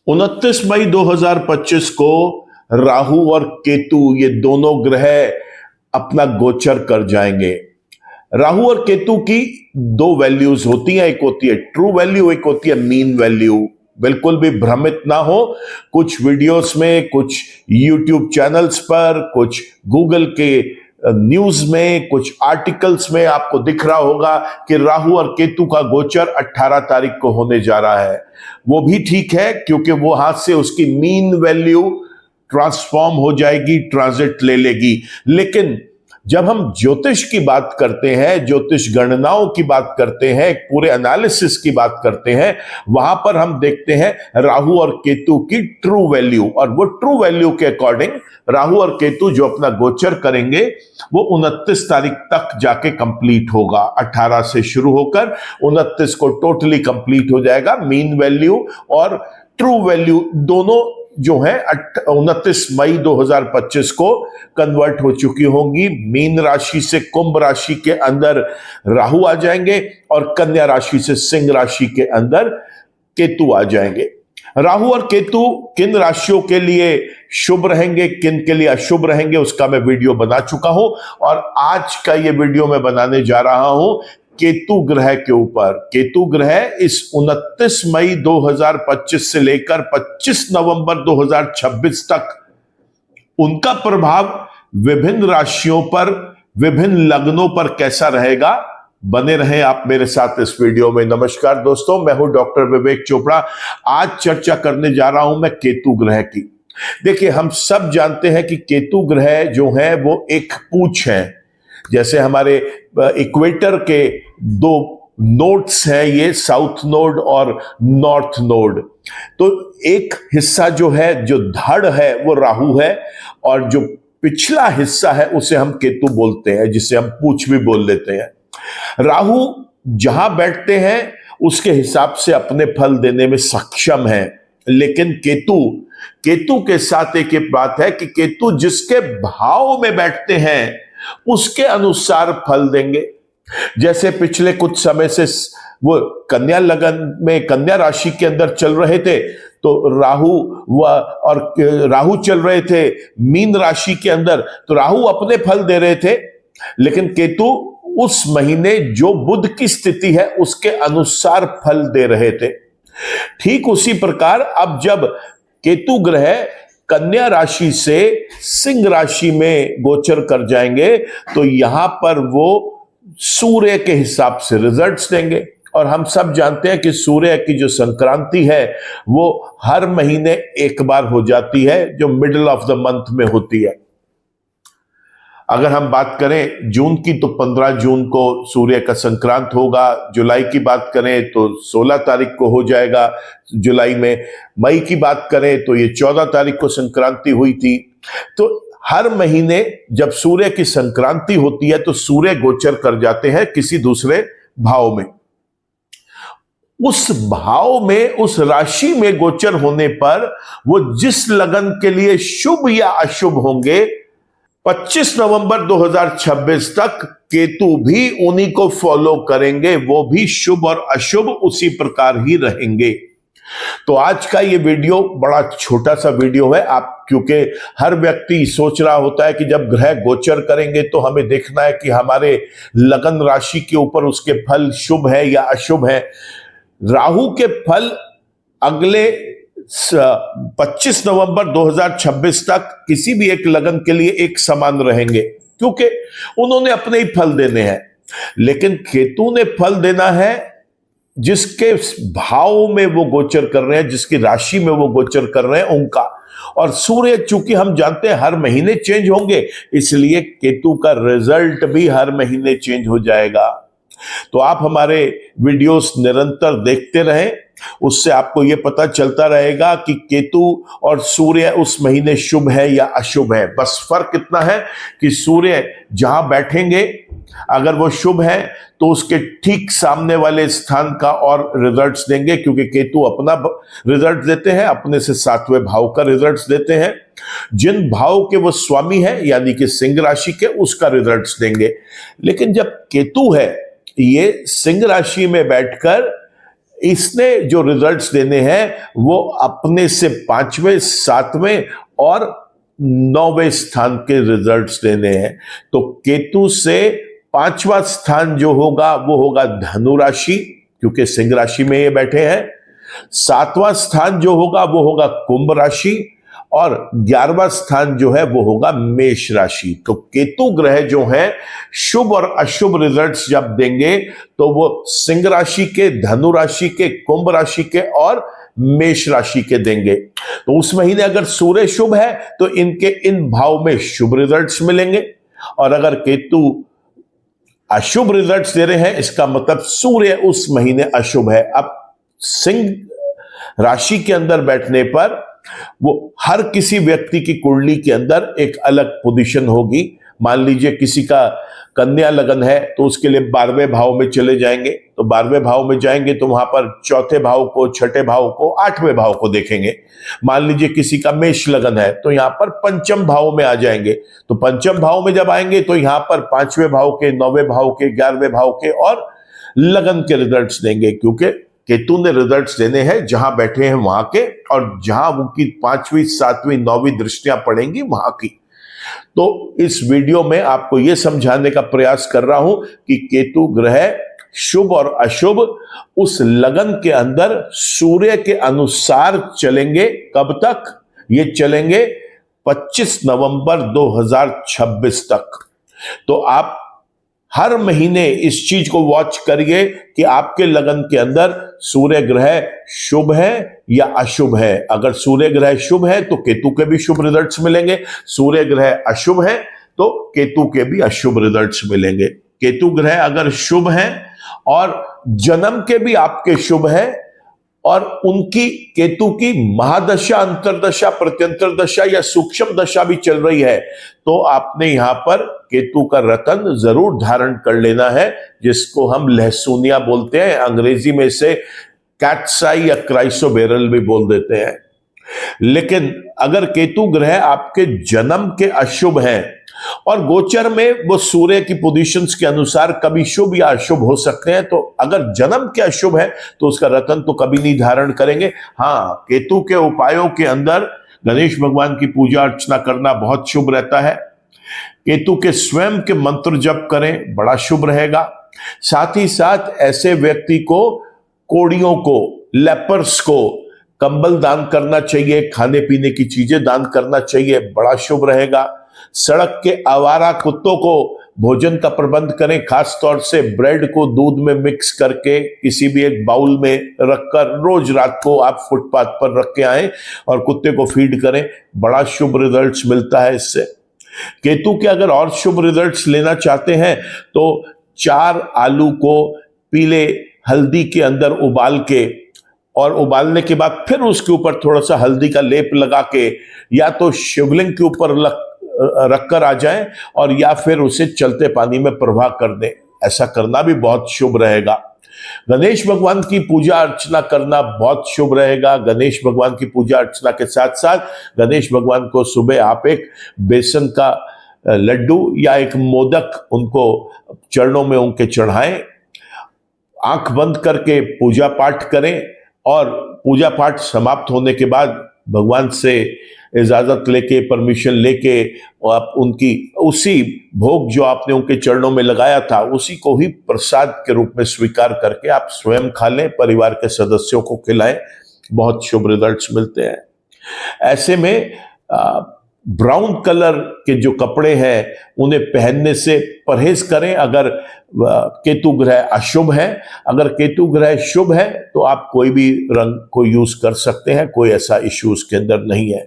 उनतीस मई 2025 को राहु और केतु ये दोनों ग्रह अपना गोचर कर जाएंगे। राहु और केतु की दो वैल्यूज होती हैं, एक होती है ट्रू वैल्यू, एक होती है मीन वैल्यू। बिल्कुल भी भ्रमित ना हो, कुछ वीडियोस में, कुछ यूट्यूब चैनल्स पर, कुछ गूगल के न्यूज में, कुछ आर्टिकल्स में आपको दिख रहा होगा कि राहु और केतु का गोचर 18 तारीख को होने जा रहा है। वो भी ठीक है, क्योंकि वो हाथ से उसकी मीन वैल्यू ट्रांसफॉर्म हो जाएगी, ट्रांजिट ले लेगी। लेकिन जब हम ज्योतिष की बात करते हैं, ज्योतिष गणनाओं की बात करते हैं, एक पूरे एनालिसिस की बात करते हैं, वहां पर हम देखते हैं राहु और केतु की ट्रू वैल्यू। और वो ट्रू वैल्यू के अकॉर्डिंग राहु और केतु जो अपना गोचर करेंगे वो 29 तारीख तक जाके कंप्लीट होगा। 18 से शुरू होकर 29 को टोटली कंप्लीट हो जाएगा। मीन वैल्यू और ट्रू वैल्यू दोनों जो है 29 मई 2025 को कन्वर्ट हो चुकी होंगी। मीन राशि से कुंभ राशि के अंदर राहु आ जाएंगे और कन्या राशि से सिंह राशि के अंदर केतु आ जाएंगे। राहु और केतु किन राशियों के लिए शुभ रहेंगे, किन के लिए अशुभ रहेंगे, उसका मैं वीडियो बना चुका हूं और आज का ये वीडियो मैं बनाने जा रहा हूं केतु ग्रह के ऊपर। केतु ग्रह इस 29 मई 2025 से लेकर 25 नवंबर 2026 तक उनका प्रभाव विभिन्न राशियों पर, विभिन्न लग्नों पर कैसा रहेगा। बने रहें आप मेरे साथ इस वीडियो में। नमस्कार दोस्तों, मैं हूं डॉक्टर विवेक चोपड़ा। आज चर्चा करने जा रहा हूं मैं केतु ग्रह की। देखिए, हम सब जानते हैं कि केतु ग्रह जो है वो एक पूंछ है। जैसे हमारे इक्वेटर के दो नोड्स हैं, ये साउथ नोड और नॉर्थ नोड। तो एक हिस्सा जो है, जो धड़ है, वो राहु है और जो पिछला हिस्सा है उसे हम केतु बोलते हैं, जिसे हम पूंछ भी बोल लेते हैं। राहु जहां बैठते हैं उसके हिसाब से अपने फल देने में सक्षम है, लेकिन केतु के साथ एक बात है कि केतु जिसके भाव में बैठते हैं उसके अनुसार फल देंगे। जैसे पिछले कुछ समय से वो कन्या लगन में, कन्या राशि के अंदर चल रहे थे, तो राहु चल रहे थे मीन राशि के अंदर, तो राहु अपने फल दे रहे थे, लेकिन केतु उस महीने जो बुध की स्थिति है उसके अनुसार फल दे रहे थे। ठीक उसी प्रकार अब जब केतु ग्रह कन्या राशि से सिंह राशि में गोचर कर जाएंगे तो यहां पर वो सूर्य के हिसाब से रिजल्ट्स देंगे। और हम सब जानते हैं कि सूर्य की जो संक्रांति है वो हर महीने एक बार हो जाती है, जो मिडिल ऑफ द मंथ में होती है। अगर हम बात करें जून की तो 15 जून को सूर्य का संक्रांत होगा। जुलाई की बात करें तो 16 तारीख को हो जाएगा जुलाई में। मई की बात करें तो ये 14 तारीख को संक्रांति हुई थी। तो हर महीने जब सूर्य की संक्रांति होती है तो सूर्य गोचर कर जाते हैं किसी दूसरे भाव में। उस भाव में, उस राशि में गोचर होने पर वो जिस लगन के लिए शुभ या अशुभ होंगे, 25 नवंबर 2026 तक केतु भी उन्हीं को फॉलो करेंगे। वो भी शुभ और अशुभ उसी प्रकार ही रहेंगे। तो आज का ये वीडियो बड़ा छोटा सा वीडियो है। क्योंकि हर व्यक्ति सोच रहा होता है कि जब ग्रह गोचर करेंगे तो हमें देखना है कि हमारे लगन राशि के ऊपर उसके फल शुभ है या अशुभ है। राहु के फल अगले 25 नवंबर 2026 तक किसी भी एक लगन के लिए एक समान रहेंगे, क्योंकि उन्होंने अपने ही फल देने हैं। लेकिन केतु ने फल देना है जिसके भाव में वो गोचर कर रहे हैं, जिसकी राशि में वो गोचर कर रहे हैं उनका। और सूर्य चूंकि हम जानते हैं हर महीने चेंज होंगे, इसलिए केतु का रिजल्ट भी हर महीने चेंज हो जाएगा। तो आप हमारे वीडियोस निरंतर देखते रहें, उससे आपको यह पता चलता रहेगा कि केतु और सूर्य उस महीने शुभ है या अशुभ है। बस फर्क इतना है कि सूर्य जहां बैठेंगे अगर वो शुभ है तो उसके ठीक सामने वाले स्थान का और रिजल्ट्स देंगे, क्योंकि केतु अपना रिजल्ट देते हैं, अपने से 7वें भाव का रिजल्ट्स देते हैं। जिन भाव के वो स्वामी है यानी कि सिंह राशि के, उसका रिजल्ट्स देंगे। लेकिन जब केतु है ये सिंह राशि में बैठकर इसने जो रिजल्ट्स देने हैं वो अपने से 5वें, 7वें और 9वें स्थान के रिजल्ट्स देने हैं। तो केतु से 5वां स्थान जो होगा वो होगा धनु राशि, क्योंकि सिंह राशि में ये बैठे हैं। 7वां स्थान जो होगा वो होगा कुंभ राशि, और 11वां स्थान जो है वो होगा मेष राशि। तो केतु ग्रह जो है शुभ और अशुभ रिजल्ट्स जब देंगे तो वो सिंह राशि के, धनु राशि के, कुंभ राशि के और मेष राशि के देंगे। तो उस महीने अगर सूर्य शुभ है तो इनके इन भाव में शुभ रिजल्ट्स मिलेंगे, और अगर केतु अशुभ रिजल्ट्स दे रहे हैं इसका मतलब सूर्य उस महीने अशुभ है। अब सिंह राशि के अंदर बैठने पर वो हर किसी व्यक्ति की कुंडली के अंदर एक अलग पोजीशन होगी। मान लीजिए किसी का कन्या लगन है तो उसके लिए 12वें भाव में चले जाएंगे, तो 12वें भाव में जाएंगे तो वहां पर चौथे भाव को, छठे भाव को, 8वें भाव को देखेंगे। मान लीजिए किसी का मेष लगन है तो यहां पर पंचम भाव में आ जाएंगे, तो पंचम भाव में जब आएंगे तो यहां पर 5वें भाव के, 9वें भाव के, 11वें भाव के और लगन के रिजल्ट्स देंगे, क्योंकि केतु ने रिजल्ट्स देने हैं जहां बैठे हैं वहां के, और जहां उनकी 5वीं, 7वीं, 9वीं दृष्टियां पड़ेंगी वहां की। तो इस वीडियो में आपको यह समझाने का प्रयास कर रहा हूं कि केतु ग्रह शुभ और अशुभ उस लगन के अंदर सूर्य के अनुसार चलेंगे। कब तक ये चलेंगे? 25 नवंबर 2026 तक। तो आप हर महीने इस चीज को वॉच करिए कि आपके लगन के अंदर सूर्य ग्रह शुभ है या अशुभ है। अगर सूर्य ग्रह शुभ है तो केतु के भी शुभ रिजल्ट्स मिलेंगे, सूर्य ग्रह अशुभ है तो केतु के भी अशुभ रिजल्ट्स मिलेंगे। केतु ग्रह अगर शुभ है और जन्म के भी आपके शुभ है और उनकी केतु की महादशा, अंतरदशा, प्रत्यंतर दशा या सूक्ष्म दशा भी चल रही है, तो आपने यहां पर केतु का रतन जरूर धारण कर लेना है, जिसको हम लहसुनिया बोलते हैं, अंग्रेजी में इसे कैट्स आई या क्राइसोबेरल भी बोल देते हैं। लेकिन अगर केतु ग्रह आपके जन्म के अशुभ हैं और गोचर में वो सूर्य की पोजीशंस के अनुसार कभी शुभ या अशुभ हो सकते हैं, तो अगर जन्म के अशुभ है तो उसका रतन तो कभी नहीं धारण करेंगे। हाँ, केतु के उपायों के अंदर गणेश भगवान की पूजा अर्चना करना बहुत शुभ रहता है। केतु के स्वयं के मंत्र जप करें, बड़ा शुभ रहेगा। साथ ही साथ ऐसे व्यक्ति को, कोड़ियों को, लेपर्स को कंबल दान करना चाहिए, खाने पीने की चीजें दान करना चाहिए, बड़ा शुभ रहेगा। सड़क के आवारा कुत्तों को भोजन का प्रबंध करें, खास तौर से ब्रेड को दूध में मिक्स करके किसी भी एक बाउल में रखकर रोज रात को आप फुटपाथ पर रख के आएं और कुत्ते को फीड करें, बड़ा शुभ रिजल्ट्स मिलता है इससे। केतु के अगर और शुभ रिजल्ट्स लेना चाहते हैं तो 4 आलू को पीले हल्दी के अंदर उबाल के और उबालने के बाद फिर उसके ऊपर थोड़ा सा हल्दी का लेप लगा के या तो शिवलिंग के ऊपर रखकर आ जाएं और या फिर उसे चलते पानी में प्रवाह कर दें। ऐसा करना भी बहुत शुभ रहेगा। गणेश भगवान की पूजा अर्चना करना बहुत शुभ रहेगा। गणेश भगवान की पूजा अर्चना के साथ साथ गणेश भगवान को सुबह आप एक बेसन का लड्डू या एक मोदक उनको चरणों में उनके चढ़ाएं, आंख बंद करके पूजा पाठ करें और पूजा पाठ समाप्त होने के बाद भगवान से इजाजत लेके, परमिशन लेके आप उनकी उसी भोग जो आपने उनके चरणों में लगाया था उसी को ही प्रसाद के रूप में स्वीकार करके आप स्वयं खा लें, परिवार के सदस्यों को खिलाएं, बहुत शुभ रिजल्ट्स मिलते हैं। ऐसे में ब्राउन कलर के जो कपड़े हैं उन्हें पहनने से परहेज करें अगर केतु ग्रह अशुभ है। अगर केतु ग्रह शुभ है तो आप कोई भी रंग को यूज कर सकते हैं, कोई ऐसा इश्यू उसके अंदर नहीं है।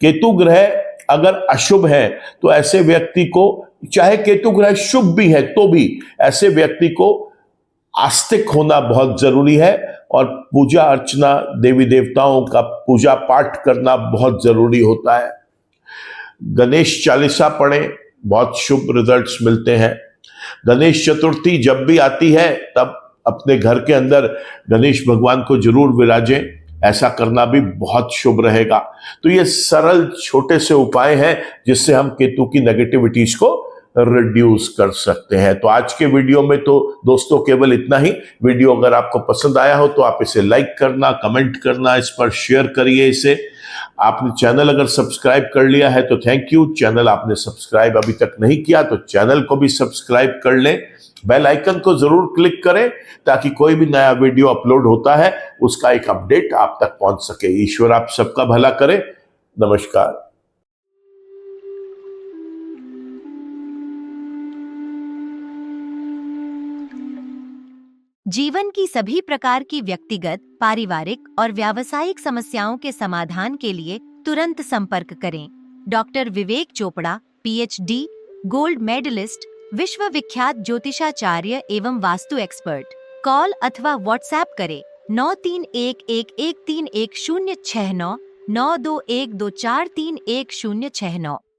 केतु ग्रह अगर अशुभ है तो ऐसे व्यक्ति को, चाहे केतु ग्रह शुभ भी है तो भी ऐसे व्यक्ति को आस्तिक होना बहुत जरूरी है और पूजा अर्चना देवी देवताओं का पूजा पाठ करना बहुत जरूरी होता है। गणेश चालीसा पढ़ें, बहुत शुभ रिजल्ट्स मिलते हैं। गणेश चतुर्थी जब भी आती है तब अपने घर के अंदर गणेश भगवान को जरूर विराजें, ऐसा करना भी बहुत शुभ रहेगा। तो ये सरल छोटे से उपाय हैं जिससे हम केतु की नेगेटिविटीज को रिड्यूस कर सकते हैं। तो आज के वीडियो में तो दोस्तों केवल इतना ही। वीडियो अगर आपको पसंद आया हो तो आप इसे लाइक करना, कमेंट करना, इस पर शेयर करिए इसे। आपने चैनल अगर सब्सक्राइब कर लिया है तो थैंक यू। चैनल आपने सब्सक्राइब अभी तक नहीं किया तो चैनल को भी सब्सक्राइब कर लें। बेल आइकन को जरूर क्लिक करें ताकि कोई भी नया वीडियो अपलोड होता है उसका एक अपडेट आप तक पहुंच सके। ईश्वर आप सबका भला करे। नमस्कार। जीवन की सभी प्रकार की व्यक्तिगत, पारिवारिक और व्यावसायिक समस्याओं के समाधान के लिए तुरंत संपर्क करें। डॉक्टर विवेक चोपड़ा, पीएचडी, गोल्ड मेडलिस्ट, विश्व विख्यात ज्योतिषाचार्य एवं वास्तु एक्सपर्ट। कॉल अथवा व्हाट्सएप करें 9311131069 9212431069।